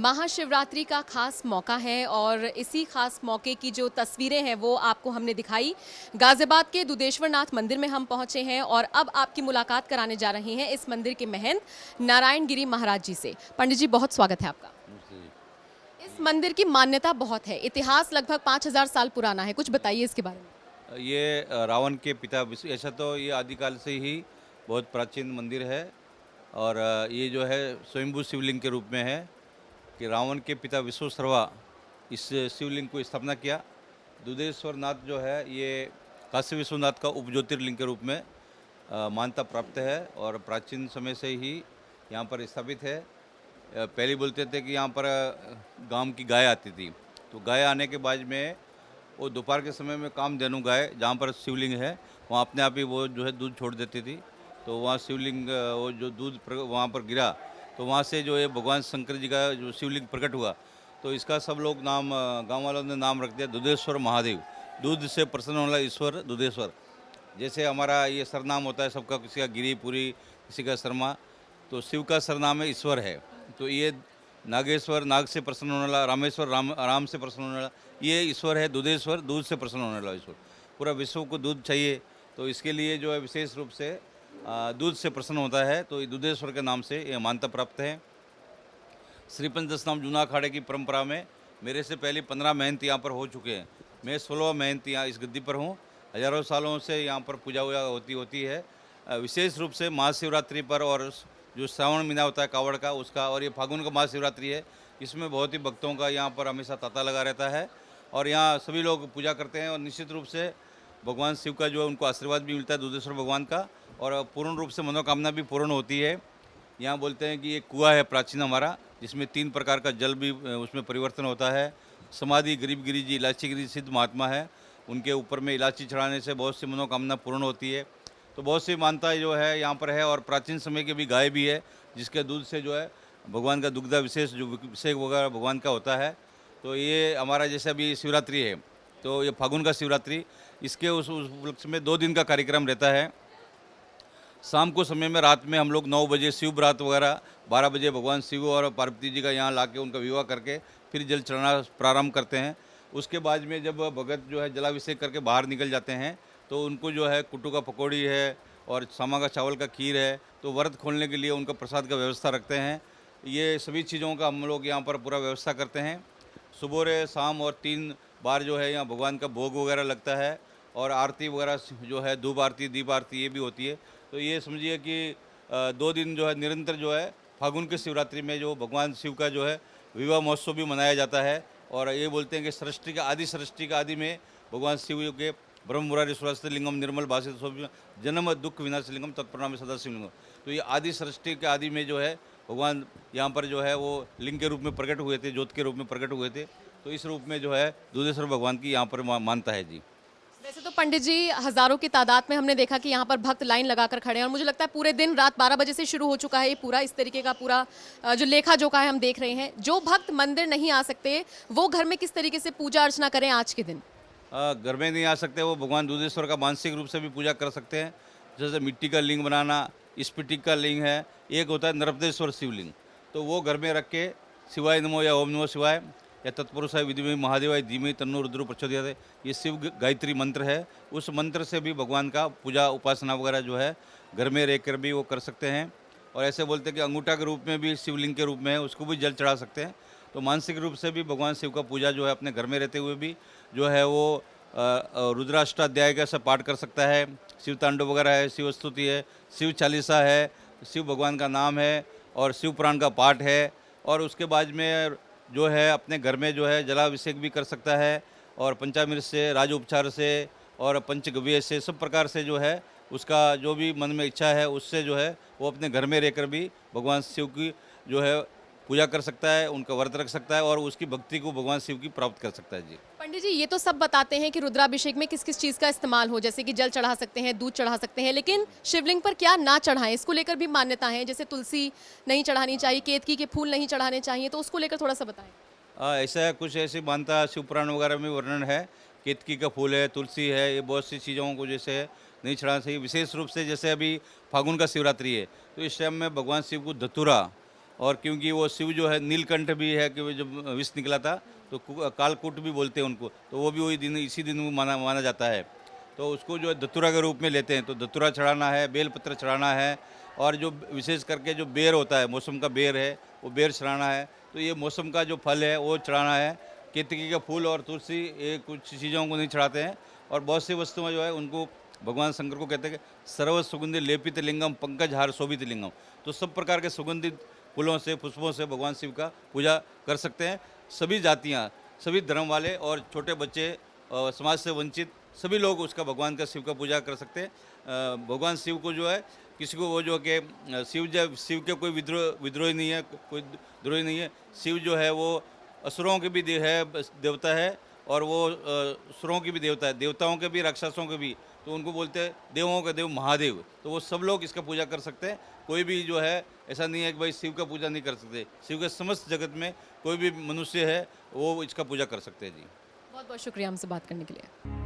महाशिवरात्रि का खास मौका है और इसी खास मौके की जो तस्वीरें हैं वो आपको हमने दिखाई। गाजियाबाद के दुधेश्वर नाथ मंदिर में हम पहुंचे हैं और अब आपकी मुलाकात कराने जा रहे हैं इस मंदिर के महंत नारायण गिरी महाराज जी से। पंडित जी, बहुत स्वागत है आपका। इस मंदिर की मान्यता बहुत है, इतिहास लगभग 5000 साल पुराना है, कुछ बताइए इसके बारे में। ये रावण के पिता ऐसा तो ये आदिकाल से ही बहुत प्राचीन मंदिर है। और ये जो है स्वयंभू शिवलिंग के रूप में है कि रावण के पिता विश्वशर्मा इस शिवलिंग को स्थापना किया। दुधेश्वर नाथ जो है ये काशी विश्वनाथ का उपज्योतिर्लिंग के रूप में मान्यता प्राप्त है और प्राचीन समय से ही यहाँ पर स्थापित है। पहले बोलते थे कि यहाँ पर गांव की गाय आती थी, तो गाय आने के बाद में वो दोपहर के समय में कामधेनु गाय जहाँ पर शिवलिंग है वहाँ अपने आप ही वो जो है दूध छोड़ देती थी। तो वहाँ शिवलिंग वो जो दूध वहाँ पर गिरा तो वहाँ से जो है भगवान शंकर जी का जो शिवलिंग प्रकट हुआ। तो इसका सब लोग नाम गांव वालों ने नाम रख दिया दुधेश्वर महादेव। दूध से प्रसन्न वाला ईश्वर दुधेश्वर। जैसे हमारा ये सरनाम होता है सबका, किसी का गिरीपुरी, किसी का शर्मा, तो शिव का सरनाम है ईश्वर है। तो ये नागेश्वर नाग से प्रसन्न होने वाला, रामेश्वर राम से प्रसन्न होने वाला, ये ईश्वर है दुधेश्वर, दूध से प्रसन्न होने वाला ईश्वर। पूरा विश्व को दूध चाहिए, तो इसके लिए जो है विशेष रूप से दूध से प्रसन्न होता है। तो ये दुधेश्वर के नाम से ये मान्यता प्राप्त है। श्री पंचदशनाम जूना अखाड़े की परंपरा में मेरे से पहले 15 महंत यहाँ पर हो चुके हैं। मैं 16वां महंत यहाँ इस गद्दी पर हूँ। हजारों सालों से यहाँ पर पूजा वूजा होती है। विशेष रूप से महाशिवरात्रि पर और जो श्रावण महीना होता है कावड़ का उसका, और ये फागुन का महाशिवरात्रि है, इसमें बहुत ही भक्तों का यहाँ पर हमेशा तांता लगा रहता है और यहाँ सभी लोग पूजा करते हैं। और निश्चित रूप से भगवान शिव का जो है उनको आशीर्वाद भी मिलता है दुधेश्वर भगवान का, और पूर्ण रूप से मनोकामना भी पूर्ण होती है। यहाँ बोलते हैं कि ये कुआं है प्राचीन हमारा, जिसमें 3 प्रकार का जल भी उसमें परिवर्तन होता है। समाधि गरीब गिरी जी इलायची गिरी सिद्ध महात्मा है, उनके ऊपर में इलायची चढ़ाने से बहुत सी मनोकामना पूर्ण होती है। तो बहुत सी मान्यताएं जो है यहाँ पर है। और प्राचीन समय की भी गाय भी है जिसके दूध से जो है भगवान का दुग्धा विशेष जो अभिषेक वगैरह भगवान का होता है। तो ये हमारा जैसे अभी शिवरात्रि है तो ये फागुन का शिवरात्रि, इसके उस उपलक्ष्य में 2 दिन का कार्यक्रम रहता है। शाम को समय में रात में हम लोग 9 बजे शिव बरात वगैरह 12 बजे भगवान शिव और पार्वती जी का यहाँ लाके उनका विवाह करके फिर जल चढ़ाना प्रारंभ करते हैं। उसके बाद में जब भगत जो है जलाभिषेक करके बाहर निकल जाते हैं तो उनको जो है कुट्टू का पकौड़ी है और सामा का चावल का खीर है, तो व्रत खोलने के लिए उनका प्रसाद का व्यवस्था रखते हैं। ये सभी चीज़ों का हम लोग यहाँ पर पूरा व्यवस्था करते हैं। सुबह शाम और 3 बार जो है यहाँ भगवान का भोग वगैरह लगता है और आरती वगैरह जो है धूप आरती दीप आरती ये भी होती है। तो ये समझिए कि 2 दिन जो है निरंतर जो है फागुन की शिवरात्रि में जो भगवान शिव का जो है विवाह महोत्सव भी मनाया जाता है। और ये बोलते हैं कि सृष्टि का आदि में भगवान शिव के ब्रह्म मुरारी सुरस्ते लिंगम निर्मल भाषित जन्म दुख विनाश लिंगम तत्प्रणाम सदा शिवलिंगम। तो ये आदि सृष्टि के आदि में जो है भगवान यहाँ पर जो है वो लिंग के रूप में प्रकट हुए थे, ज्योत के रूप में प्रकट हुए थे। तो इस रूप में जो है दुधेश्वर भगवान की यहाँ पर मानता है जी। वैसे तो पंडित जी हजारों की तादाद में हमने देखा कि यहाँ पर भक्त लाइन लगाकर खड़े हैं और मुझे लगता है पूरे दिन रात 12 बजे से शुरू हो चुका है ये पूरा इस तरीके का पूरा जो लेखा जोखा है हम देख रहे हैं। जो भक्त मंदिर नहीं आ सकते वो घर में किस तरीके से पूजा अर्चना करें आज के दिन? घर में नहीं आ सकते वो भगवान दुधेश्वर का मानसिक रूप से भी पूजा कर सकते हैं। जैसे मिट्टी का लिंग बनाना, स्फटिक का लिंग है, एक होता है नर्मदेश्वर शिवलिंग, तो वो घर में रख के शिवाय नमो या ओम नमो शिवाय या तत्पुरुषाय विद्महे महादेवाय धीमहि तन्नो रुद्र प्रचोदयात्, ये शिव गायत्री मंत्र है। उस मंत्र से भी भगवान का पूजा उपासना वगैरह जो है घर में रह कर भी वो कर सकते हैं। और ऐसे बोलते हैं कि अंगूठा के रूप में भी शिवलिंग के रूप में है, उसको भी जल चढ़ा सकते हैं। तो मानसिक रूप से भी भगवान शिव का पूजा जो है अपने घर में रहते हुए भी जो है वो रुद्राष्टाध्याय का सब पाठ कर सकता है। शिव तांडव वगैरह है, शिव स्तुति है, शिव चालीसा है, शिव भगवान का नाम है और शिव पुराण का पाठ है। और उसके बाद में जो है अपने घर में जो है जलाभिषेक भी कर सकता है और पंचामृत से, राजोपचार से और पंचगव्य से, सब प्रकार से जो है उसका जो भी मन में इच्छा है उससे जो है वो अपने घर में रहकर भी भगवान शिव की जो है पूजा कर सकता है, उनका व्रत रख सकता है और उसकी भक्ति को भगवान शिव की प्राप्त कर सकता है जी। पंडित जी ये तो सब बताते हैं कि रुद्राभिषेक में किस किस चीज़ का इस्तेमाल हो, जैसे कि जल चढ़ा सकते हैं, दूध चढ़ा सकते हैं, लेकिन शिवलिंग पर क्या ना चढ़ाएं इसको लेकर भी मान्यता है। जैसे तुलसी नहीं चढ़ानी चाहिए, केतकी के फूल नहीं चढ़ाने चाहिए, तो उसको लेकर थोड़ा सा बताएं। ऐसा कुछ ऐसी मान्यता शिव पुराण वगैरह में वर्णन है। केतकी का फूल है, तुलसी है, ये बहुत सी चीज़ों को जैसे नहीं चढ़ाना चाहिए। विशेष रूप से जैसे अभी फागुन का शिवरात्रि है तो इस टाइम में भगवान शिव को धतूरा और क्योंकि वो शिव जो है नीलकंठ भी है कि वो जब विष निकला था तो कालकूट भी बोलते हैं उनको, तो वो भी वही दिन इसी दिन माना माना जाता है। तो उसको जो है धतूरा के रूप में लेते हैं, तो धतूरा चढ़ाना है, बेलपत्र चढ़ाना है, और जो विशेष करके जो बेर होता है, मौसम का बेर है, वो बेर चढ़ाना है। तो ये मौसम का जो फल है वो चढ़ाना है। केतकी का फूल और तुलसी ये कुछ चीज़ों को नहीं चढ़ाते हैं। और बहुत सी वस्तुएं जो है उनको भगवान शंकर को कहते हैं कि सर्व सुगंधि लेपित लिंगम पंकज हार शोभित लिंगम। तो सब प्रकार के सुगंधित फूलों से, पुष्पों से भगवान शिव का पूजा कर सकते हैं। सभी जातियाँ, सभी धर्म वाले और छोटे बच्चे, समाज से वंचित सभी लोग उसका, भगवान का, शिव का पूजा कर सकते हैं। भगवान शिव को जो है किसी को वो जो कि शिव के कोई विद्रोही नहीं है, कोई द्रोही नहीं है। शिव जो है वो असुरों के भी देवता है, और वो असुरों की भी देवता है, देवताओं के भी, राक्षसों के भी। तो उनको बोलते हैं देवों का देव महादेव। तो वो सब लोग इसका पूजा कर सकते हैं। कोई भी जो है ऐसा नहीं है कि भाई शिव का पूजा नहीं कर सकते। शिव के समस्त जगत में कोई भी मनुष्य है वो इसका पूजा कर सकते हैं जी। बहुत बहुत शुक्रिया हमसे बात करने के लिए।